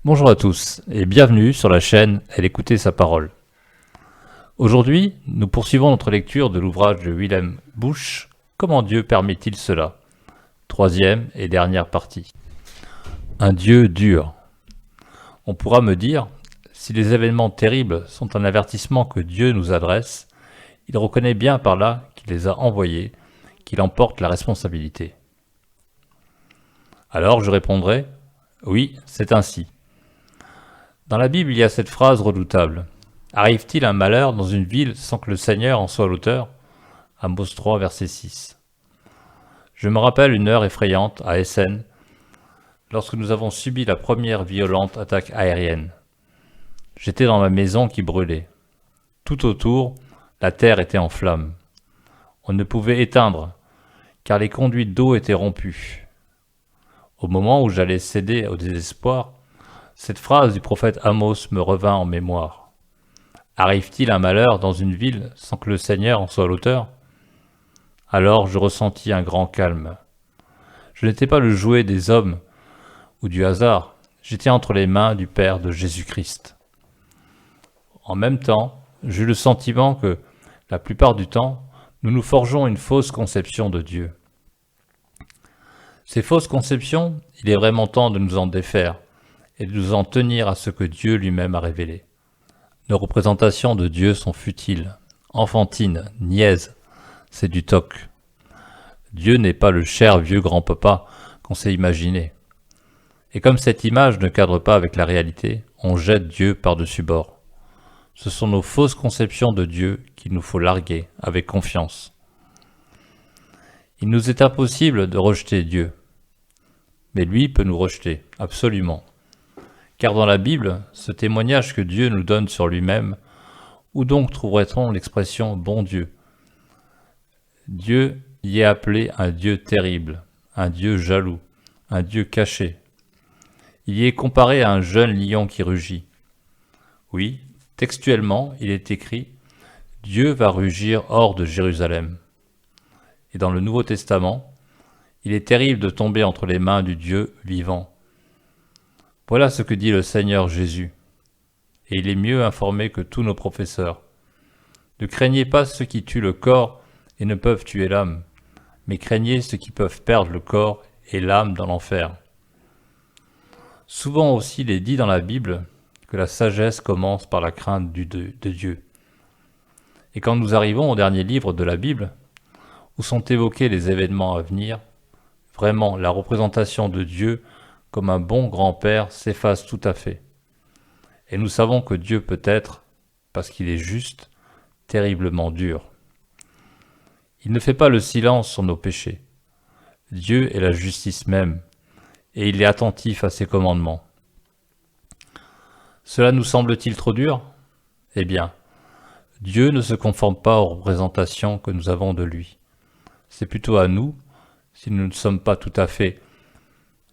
Bonjour à tous et bienvenue sur la chaîne Elle écoutait sa parole. Aujourd'hui, nous poursuivons notre lecture de l'ouvrage de Willem Busch, Comment Dieu permet-il cela? Troisième et dernière partie. Un Dieu dur. On pourra me dire, si les événements terribles sont un avertissement que Dieu nous adresse, il reconnaît bien par là qu'il les a envoyés, qu'il en porte la responsabilité. Alors je répondrai, oui, c'est ainsi. Dans la Bible, il y a cette phrase redoutable. Arrive-t-il un malheur dans une ville sans que le Seigneur en soit l'auteur? Amos 3, verset 6. Je me rappelle une heure effrayante à Essen, lorsque nous avons subi la première violente attaque aérienne. J'étais dans ma maison qui brûlait. Tout autour, la terre était en flammes. On ne pouvait éteindre, car les conduites d'eau étaient rompues. Au moment où j'allais céder au désespoir, cette phrase du prophète Amos me revint en mémoire. Arrive-t-il un malheur dans une ville sans que le Seigneur en soit l'auteur? Alors je ressentis un grand calme. Je n'étais pas le jouet des hommes ou du hasard, j'étais entre les mains du Père de Jésus-Christ. En même temps, j'eus le sentiment que, la plupart du temps, nous nous forgeons une fausse conception de Dieu. Ces fausses conceptions, il est vraiment temps de nous en défaire et de nous en tenir à ce que Dieu lui-même a révélé. Nos représentations de Dieu sont futiles, enfantines, niaises, c'est du toc. Dieu n'est pas le cher vieux grand-papa qu'on s'est imaginé. Et comme cette image ne cadre pas avec la réalité, on jette Dieu par-dessus bord. Ce sont nos fausses conceptions de Dieu qu'il nous faut larguer avec confiance. Il nous est impossible de rejeter Dieu, mais lui peut nous rejeter, absolument. Car dans la Bible, ce témoignage que Dieu nous donne sur lui-même, où donc trouverait-on l'expression « bon Dieu » ? Dieu y est appelé un Dieu terrible, un Dieu jaloux, un Dieu caché. Il y est comparé à un jeune lion qui rugit. Oui, textuellement, il est écrit « Dieu va rugir hors de Jérusalem ». Et dans le Nouveau Testament, il est terrible de tomber entre les mains du Dieu vivant. Voilà ce que dit le Seigneur Jésus, et il est mieux informé que tous nos professeurs. Ne craignez pas ceux qui tuent le corps et ne peuvent tuer l'âme, mais craignez ceux qui peuvent perdre le corps et l'âme dans l'enfer. Souvent aussi il est dit dans la Bible que la sagesse commence par la crainte de Dieu. Et quand nous arrivons au dernier livre de la Bible, où sont évoqués les événements à venir, vraiment la représentation de Dieu comme un bon grand-père s'efface tout à fait. Et nous savons que Dieu peut être, parce qu'il est juste, terriblement dur. Il ne fait pas le silence sur nos péchés. Dieu est la justice même, et il est attentif à ses commandements. Cela nous semble-t-il trop dur? Eh bien, Dieu ne se conforme pas aux représentations que nous avons de lui. C'est plutôt à nous, si nous ne sommes pas tout à fait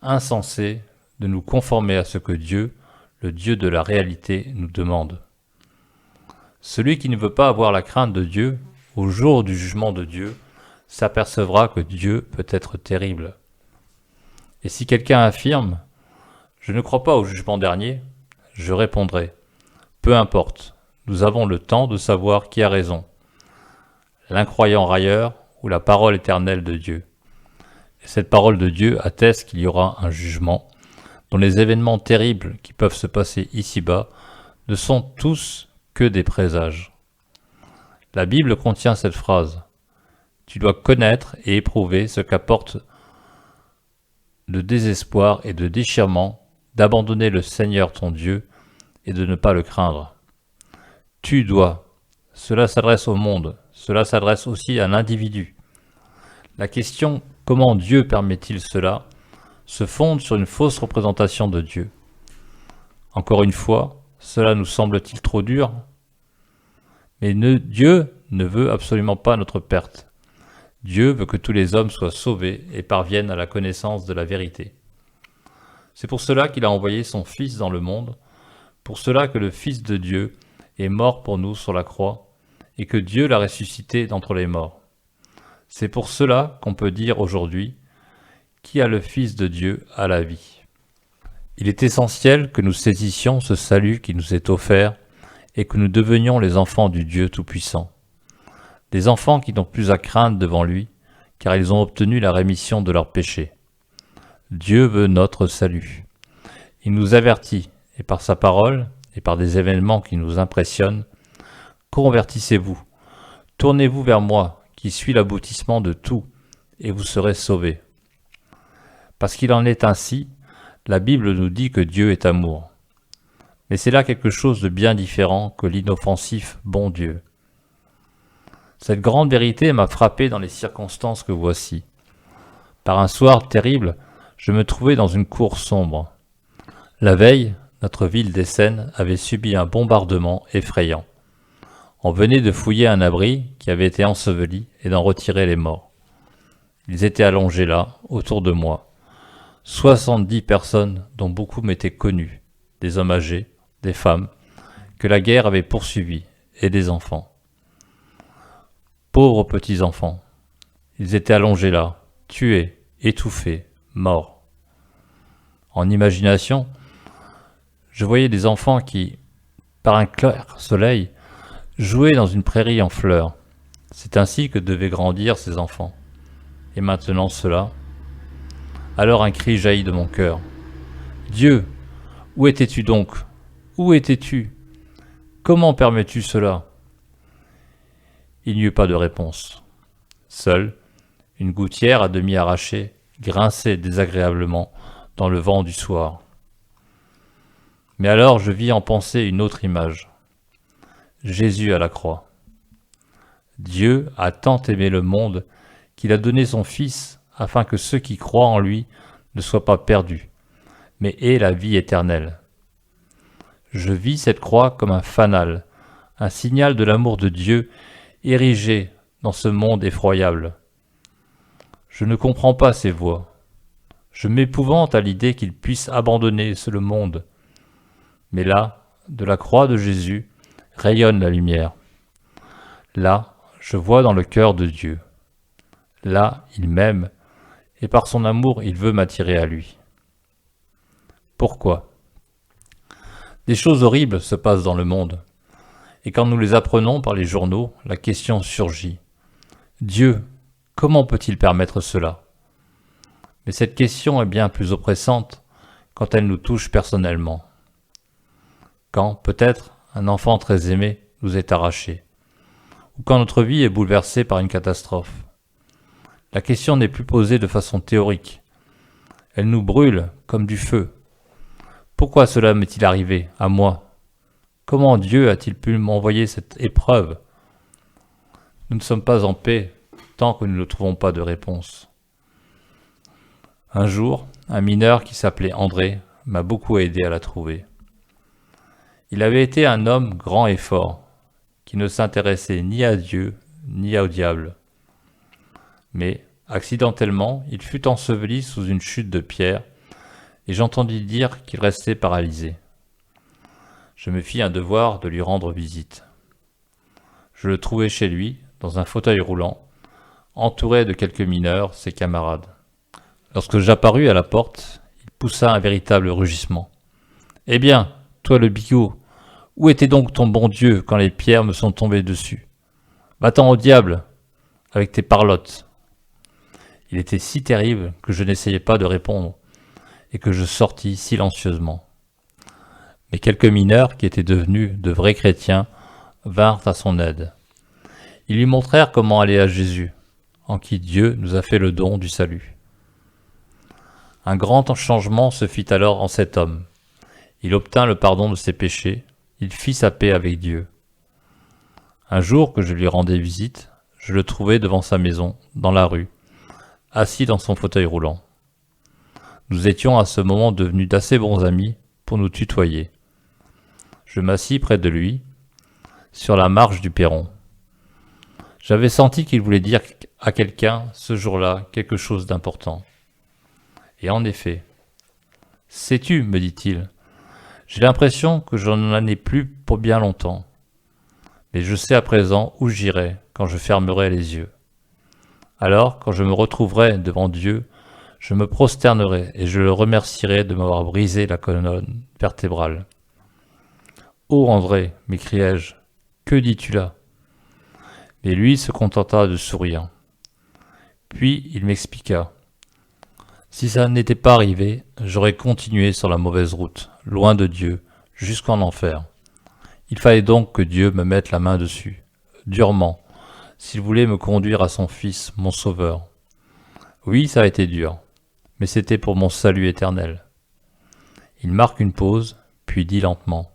insensés, de nous conformer à ce que Dieu, le Dieu de la réalité, nous demande. Celui qui ne veut pas avoir la crainte de Dieu, au jour du jugement de Dieu, s'apercevra que Dieu peut être terrible. Et si quelqu'un affirme « Je ne crois pas au jugement dernier », je répondrai « Peu importe, nous avons le temps de savoir qui a raison, l'incroyant railleur ou la parole éternelle de Dieu. » Et cette parole de Dieu atteste qu'il y aura un jugement, dont les événements terribles qui peuvent se passer ici-bas ne sont tous que des présages. La Bible contient cette phrase « Tu dois connaître et éprouver ce qu'apporte de désespoir et de déchirement d'abandonner le Seigneur ton Dieu et de ne pas le craindre. » Tu dois. Cela s'adresse au monde, cela s'adresse aussi à l'individu. La question « Comment Dieu permet-il cela ?» se fonde sur une fausse représentation de Dieu. Encore une fois, cela nous semble-t-il trop dur? Mais Dieu ne veut absolument pas notre perte. Dieu veut que tous les hommes soient sauvés et parviennent à la connaissance de la vérité. C'est pour cela qu'il a envoyé son Fils dans le monde, pour cela que le Fils de Dieu est mort pour nous sur la croix et que Dieu l'a ressuscité d'entre les morts. C'est pour cela qu'on peut dire aujourd'hui « Qui a le Fils de Dieu a la vie ». Il est essentiel que nous saisissions ce salut qui nous est offert et que nous devenions les enfants du Dieu Tout-Puissant. Des enfants qui n'ont plus à craindre devant lui, car ils ont obtenu la rémission de leurs péchés. Dieu veut notre salut. Il nous avertit, et par sa parole, et par des événements qui nous impressionnent, convertissez-vous, tournez-vous vers moi, qui suis l'aboutissement de tout, et vous serez sauvés. Parce qu'il en est ainsi, la Bible nous dit que Dieu est amour. Mais c'est là quelque chose de bien différent que l'inoffensif bon Dieu. Cette grande vérité m'a frappé dans les circonstances que voici. Par un soir terrible, je me trouvais dans une cour sombre. La veille, notre ville d'Essen avait subi un bombardement effrayant. On venait de fouiller un abri qui avait été enseveli et d'en retirer les morts. Ils étaient allongés là, autour de moi. 70 personnes dont beaucoup m'étaient connues, des hommes âgés, des femmes, que la guerre avait poursuivis, et des enfants. Pauvres petits enfants, ils étaient allongés là, tués, étouffés, morts. En imagination, je voyais des enfants qui, par un clair soleil, jouaient dans une prairie en fleurs. C'est ainsi que devaient grandir ces enfants. Et maintenant cela. Alors un cri jaillit de mon cœur. Dieu, où étais-tu donc? Où étais-tu? Comment permets-tu cela? Il n'y eut pas de réponse. Seule, une gouttière à demi arrachée grinçait désagréablement dans le vent du soir. Mais alors je vis en pensée une autre image. Jésus à la croix. Dieu a tant aimé le monde qu'il a donné son Fils afin que ceux qui croient en lui ne soient pas perdus, mais aient la vie éternelle. Je vis cette croix comme un fanal, un signal de l'amour de Dieu érigé dans ce monde effroyable. Je ne comprends pas ces voix. Je m'épouvante à l'idée qu'ils puissent abandonner le monde. Mais là, de la croix de Jésus, rayonne la lumière. Là, je vois dans le cœur de Dieu. Là, il m'aime, et par son amour, il veut m'attirer à lui. Pourquoi? Des choses horribles se passent dans le monde, et quand nous les apprenons par les journaux, la question surgit. Dieu, comment peut-il permettre cela? Mais cette question est bien plus oppressante quand elle nous touche personnellement. Quand, peut-être, un enfant très aimé nous est arraché, ou quand notre vie est bouleversée par une catastrophe. La question n'est plus posée de façon théorique. Elle nous brûle comme du feu. Pourquoi cela m'est-il arrivé, à moi? Comment Dieu a-t-il pu m'envoyer cette épreuve? Nous ne sommes pas en paix tant que nous ne trouvons pas de réponse. Un jour, un mineur qui s'appelait André m'a beaucoup aidé à la trouver. Il avait été un homme grand et fort, qui ne s'intéressait ni à Dieu ni au diable. Mais, accidentellement, il fut enseveli sous une chute de pierre, et j'entendis dire qu'il restait paralysé. Je me fis un devoir de lui rendre visite. Je le trouvai chez lui, dans un fauteuil roulant, entouré de quelques mineurs, ses camarades. Lorsque j'apparus à la porte, il poussa un véritable rugissement. « Eh bien, toi le bigot, où était donc ton bon Dieu quand les pierres me sont tombées dessus? Va-t'en au diable, avec tes parlottes. » Il était si terrible que je n'essayais pas de répondre, et que je sortis silencieusement. Mais quelques mineurs, qui étaient devenus de vrais chrétiens, vinrent à son aide. Ils lui montrèrent comment aller à Jésus, en qui Dieu nous a fait le don du salut. Un grand changement se fit alors en cet homme. Il obtint le pardon de ses péchés, il fit sa paix avec Dieu. Un jour que je lui rendais visite, je le trouvai devant sa maison, dans la rue, assis dans son fauteuil roulant. Nous étions à ce moment devenus d'assez bons amis pour nous tutoyer. Je m'assis près de lui, sur la marge du perron. J'avais senti qu'il voulait dire à quelqu'un, ce jour-là, quelque chose d'important. Et en effet, « Sais-tu, me dit-il, j'ai l'impression que je n'en ai plus pour bien longtemps. Mais je sais à présent où j'irai quand je fermerai les yeux. Alors, quand je me retrouverai devant Dieu, Je me prosternerai et je le remercierai de m'avoir brisé la colonne vertébrale. « Oh André, m'écriai-je, que dis-tu là ?» Mais lui se contenta de sourire. Puis il m'expliqua. Si ça n'était pas arrivé, j'aurais continué sur la mauvaise route, loin de Dieu, jusqu'en enfer. Il fallait donc que Dieu me mette la main dessus, durement, s'il voulait me conduire à son Fils, mon Sauveur. Oui, ça a été dur, mais c'était pour mon salut éternel. Il marque une pause, puis dit lentement.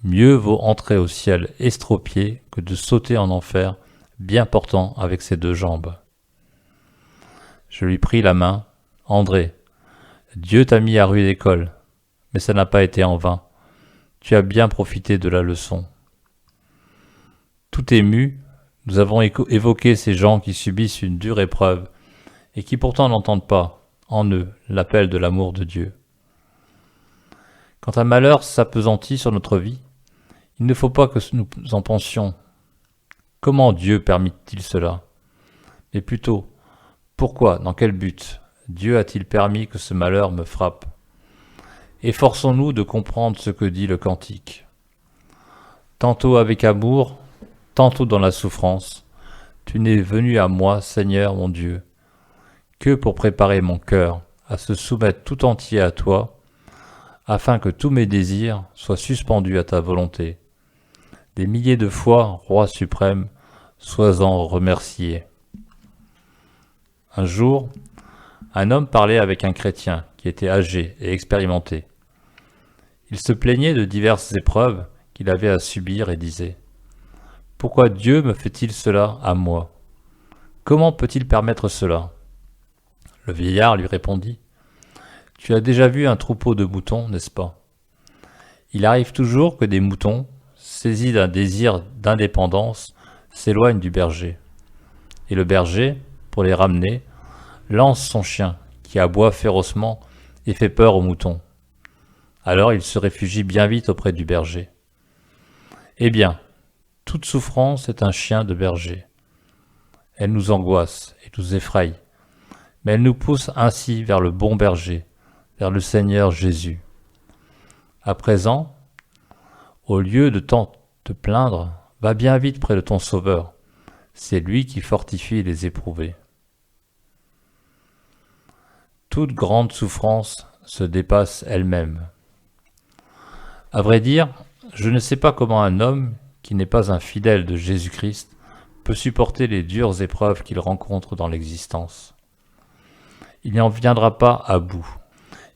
Mieux vaut entrer au ciel estropié que de sauter en enfer, bien portant avec ses deux jambes. Je lui pris la main. André, Dieu t'a mis à rude école, mais ça n'a pas été en vain. Tu as bien profité de la leçon. Tout ému, nous avons évoqué ces gens qui subissent une dure épreuve et qui pourtant n'entendent pas, en eux, l'appel de l'amour de Dieu. Quand un malheur s'appesantit sur notre vie, il ne faut pas que nous en pensions. Comment Dieu permet-il cela? Mais plutôt, pourquoi, dans quel but, Dieu a-t-il permis que ce malheur me frappe? Efforçons-nous de comprendre ce que dit le cantique. Tantôt avec amour, tantôt dans la souffrance, tu n'es venu à moi, Seigneur mon Dieu, que pour préparer mon cœur à se soumettre tout entier à toi, afin que tous mes désirs soient suspendus à ta volonté. Des milliers de fois, Roi suprême, sois-en remercié. Un jour, un homme parlait avec un chrétien qui était âgé et expérimenté. Il se plaignait de diverses épreuves qu'il avait à subir et disait « Pourquoi Dieu me fait-il cela à moi? Comment peut-il permettre cela ?» Le vieillard lui répondit « Tu as déjà vu un troupeau de moutons, n'est-ce pas? Il arrive toujours que des moutons, saisis d'un désir d'indépendance, s'éloignent du berger. Et le berger, pour les ramener, lance son chien, qui aboie férocement et fait peur aux moutons. Alors il se réfugie bien vite auprès du berger. Eh bien, toute souffrance est un chien de berger. Elle nous angoisse et nous effraie, mais elle nous pousse ainsi vers le bon berger, vers le Seigneur Jésus. À présent, au lieu de tant te plaindre, va bien vite près de ton Sauveur. C'est lui qui fortifie les éprouvés. Toute grande souffrance se dépasse elle-même. À vrai dire, je ne sais pas comment un homme qui n'est pas un fidèle de Jésus-Christ peut supporter les dures épreuves qu'il rencontre dans l'existence. Il n'en viendra pas à bout.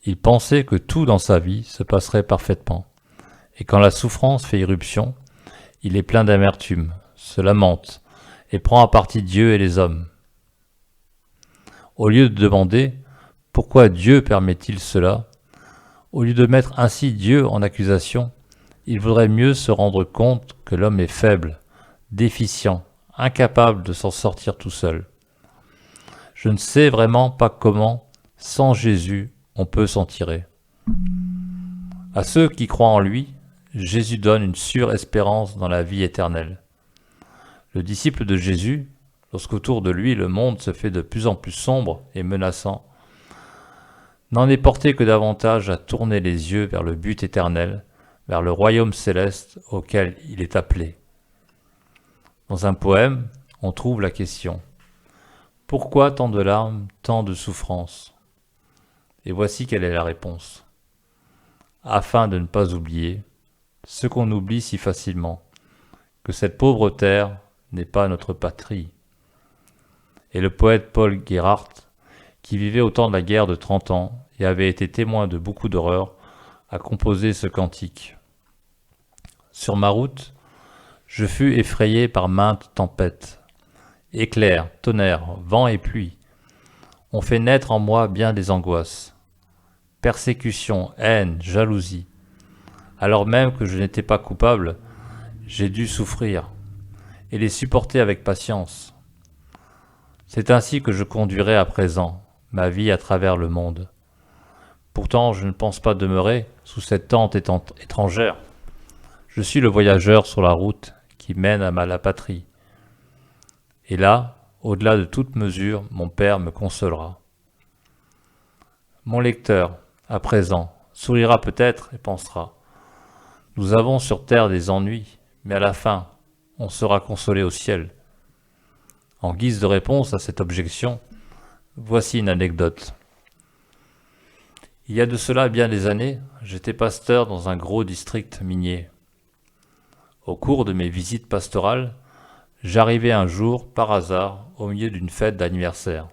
Il pensait que tout dans sa vie se passerait parfaitement. Et quand la souffrance fait irruption, il est plein d'amertume, se lamente et prend à partie Dieu et les hommes. Au lieu de demander « Pourquoi Dieu permet-il cela ?», au lieu de mettre ainsi Dieu en accusation, il vaudrait mieux se rendre compte que l'homme est faible, déficient, incapable de s'en sortir tout seul. Je ne sais vraiment pas comment, sans Jésus, on peut s'en tirer. À ceux qui croient en lui, Jésus donne une sûre espérance dans la vie éternelle. Le disciple de Jésus, lorsqu'autour de lui le monde se fait de plus en plus sombre et menaçant, n'en est porté que davantage à tourner les yeux vers le but éternel, vers le royaume céleste auquel il est appelé. Dans un poème, on trouve la question « Pourquoi tant de larmes, tant de souffrances ?» Et voici quelle est la réponse. Afin de ne pas oublier ce qu'on oublie si facilement, que cette pauvre terre n'est pas notre patrie. Et le poète Paul Gerhardt, qui vivait au temps de la guerre de 30 ans et avait été témoin de beaucoup d'horreurs, a composé ce cantique. Sur ma route, je fus effrayé par maintes tempêtes. Éclairs, tonnerres, vent et pluie ont fait naître en moi bien des angoisses. Persécution, haine, jalousie. Alors même que je n'étais pas coupable, j'ai dû souffrir et les supporter avec patience. C'est ainsi que je conduirai à présent ma vie à travers le monde. Pourtant, je ne pense pas demeurer sous cette tente étrangère. Je suis le voyageur sur la route qui mène à la patrie. Et là, au-delà de toute mesure, mon Père me consolera. Mon lecteur, à présent, sourira peut-être et pensera: nous avons sur terre des ennuis, mais à la fin, on sera consolé au ciel. En guise de réponse à cette objection, voici une anecdote. Il y a de cela bien des années, j'étais pasteur dans un gros district minier. Au cours de mes visites pastorales, j'arrivais un jour, par hasard, au milieu d'une fête d'anniversaire.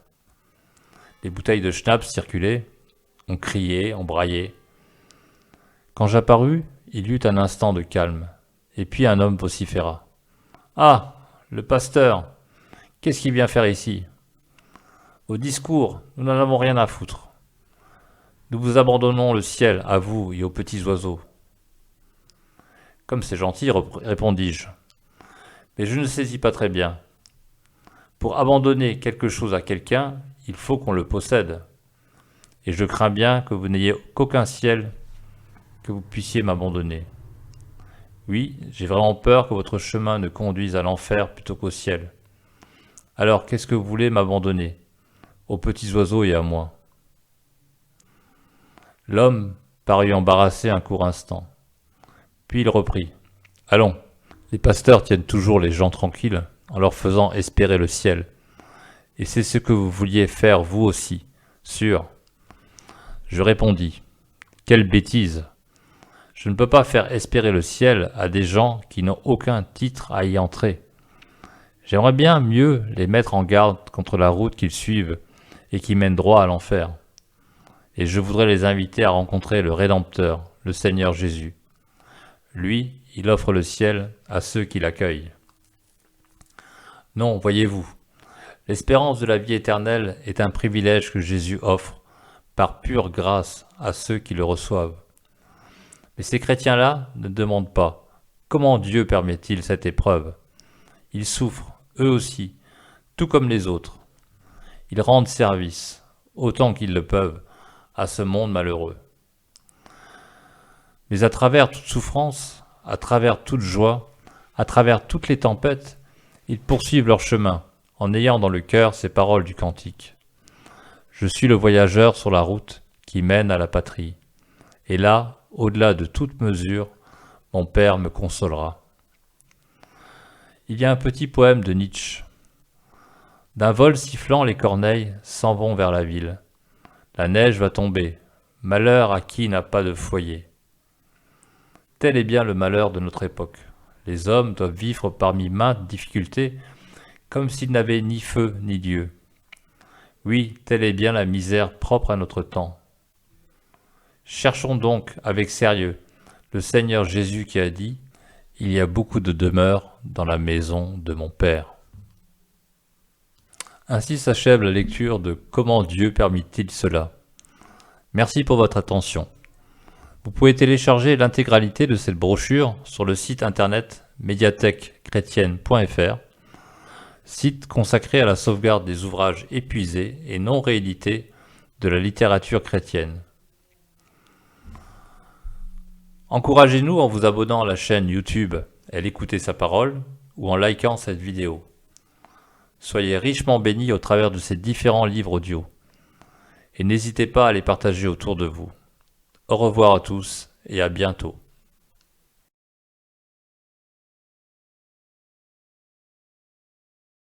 Les bouteilles de schnapps circulaient, on criait, on braillait. Quand j'apparus, il y eut un instant de calme, et puis un homme vociféra. « Ah, le pasteur, qu'est-ce qu'il vient faire ici ? Au discours, nous n'en avons rien à foutre. Nous vous abandonnons le ciel, à vous et aux petits oiseaux. » Comme c'est gentil, répondis-je. Mais je ne saisis pas très bien. Pour abandonner quelque chose à quelqu'un, il faut qu'on le possède. Et je crains bien que vous n'ayez qu'aucun ciel que vous puissiez m'abandonner. Oui, j'ai vraiment peur que votre chemin ne conduise à l'enfer plutôt qu'au ciel. Alors, qu'est-ce que vous voulez m'abandonner, aux petits oiseaux et à moi ? L'homme parut embarrassé un court instant. Puis il reprit. « Allons, les pasteurs tiennent toujours les gens tranquilles en leur faisant espérer le ciel. Et c'est ce que vous vouliez faire vous aussi, sûr. » Je répondis. « Quelle bêtise ! Je ne peux pas faire espérer le ciel à des gens qui n'ont aucun titre à y entrer. J'aimerais bien mieux les mettre en garde contre la route qu'ils suivent et qui mène droit à l'enfer. Et je voudrais les inviter à rencontrer le Rédempteur, le Seigneur Jésus. Lui, il offre le ciel à ceux qui l'accueillent. Non, voyez-vous, l'espérance de la vie éternelle est un privilège que Jésus offre par pure grâce à ceux qui le reçoivent. Mais ces chrétiens-là ne demandent pas comment Dieu permet-il cette épreuve. Ils souffrent, eux aussi, tout comme les autres. Ils rendent service, autant qu'ils le peuvent, à ce monde malheureux. Mais à travers toute souffrance, à travers toute joie, à travers toutes les tempêtes, ils poursuivent leur chemin, en ayant dans le cœur ces paroles du cantique. Je suis le voyageur sur la route qui mène à la patrie. Et là, au-delà de toute mesure, mon Père me consolera. Il y a un petit poème de Nietzsche. D'un vol sifflant, les corneilles s'en vont vers la ville. La neige va tomber, malheur à qui n'a pas de foyer. Tel est bien le malheur de notre époque. Les hommes doivent vivre parmi maintes difficultés, comme s'ils n'avaient ni feu ni Dieu. Oui, telle est bien la misère propre à notre temps. Cherchons donc avec sérieux le Seigneur Jésus qui a dit « Il y a beaucoup de demeures dans la maison de mon Père ». Ainsi s'achève la lecture de « Comment Dieu permit-il cela ?» Merci pour votre attention. Vous pouvez télécharger l'intégralité de cette brochure sur le site internet médiathèquechrétienne.fr, site consacré à la sauvegarde des ouvrages épuisés et non réédités de la littérature chrétienne. Encouragez-nous en vous abonnant à la chaîne YouTube Elle écouter sa parole ou en likant cette vidéo. Soyez richement bénis au travers de ces différents livres audio. Et n'hésitez pas à les partager autour de vous. Au revoir à tous et à bientôt.